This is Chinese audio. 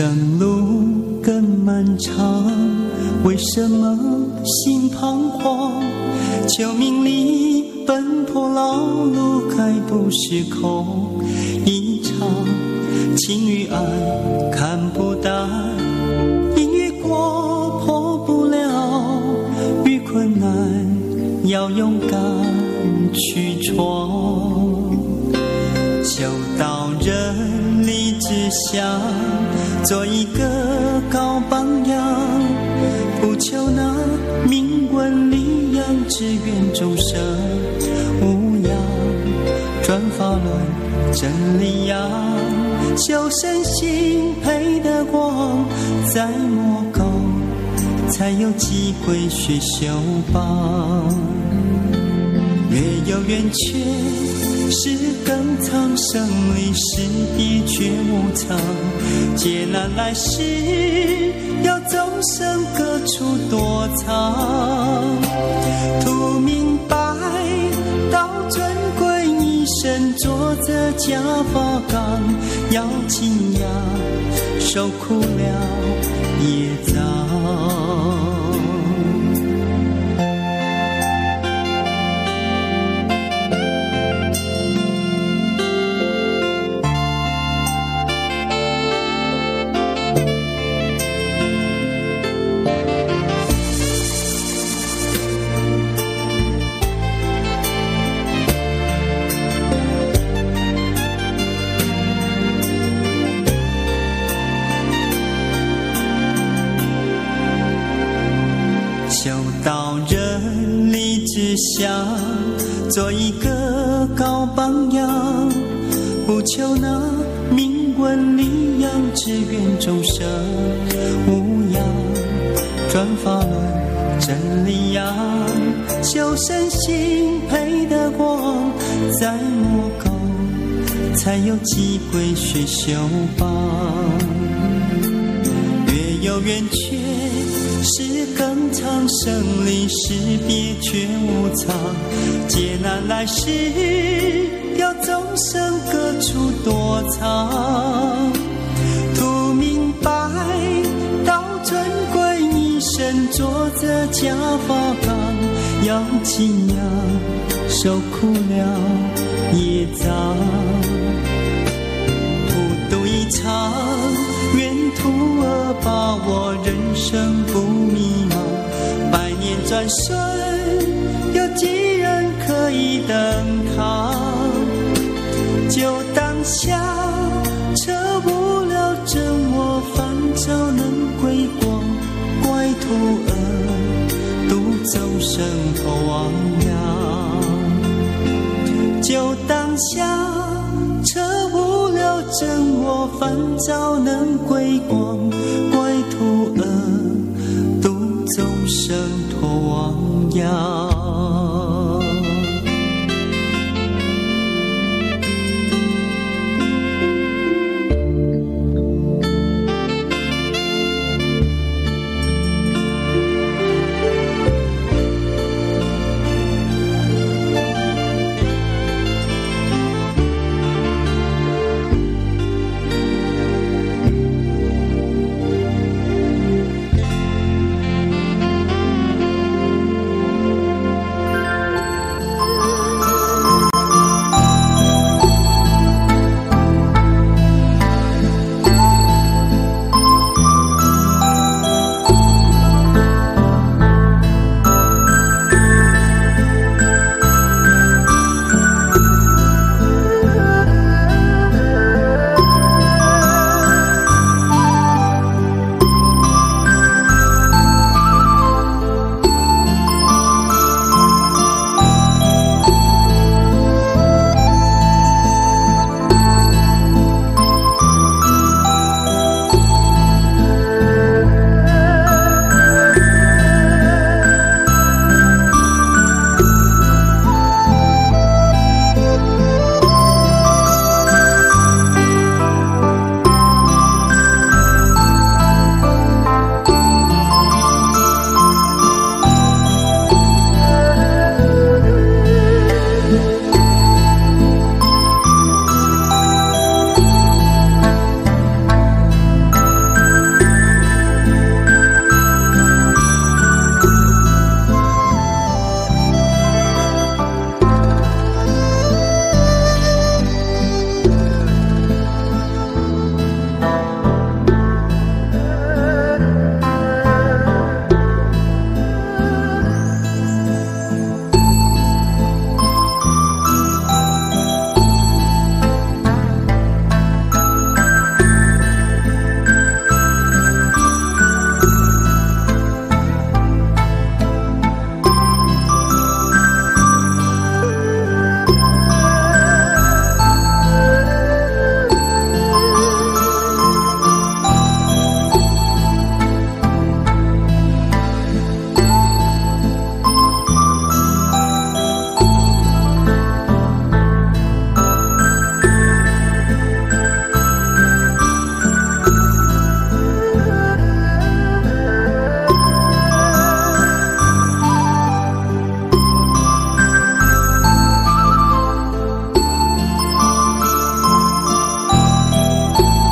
生路更漫长，为什么心彷徨？求名利奔波劳碌，该不是空一场。情与爱看不淡，因与过破不了，遇困难要勇敢去闯。求到人立志向，做一个高榜样，不求那名闻利养，只愿众生无恙。转法轮真理扬，修身心配得光，再莫高，才有机会学修报。月有圆缺是更藏，生离死别却无常。劫难来时，要众生各处躲藏。图明白，道尊贵，一生做着假发岗，要敬仰，受苦了业障。求到人立志向，做一个高榜样，不求那名闻利养，只愿众生无恙。转法轮真理扬，修身心配得光，再莫高，才有机会学修报。月有圆缺是更长，生离死别却无常。劫难来时，要众生各处躲藏。图明白，道尊贵，一生做着假发岗，要敬仰，受苦了业障。普度一场，愿徒儿把握人生不迷茫。百年转瞬，有几人可以登堂？就当下，彻悟了真我，烦躁能归光。怪徒儿度众生头亡羊。就当下，彻悟了真我，烦躁能归光。怪徒儿度众生脱亡羊。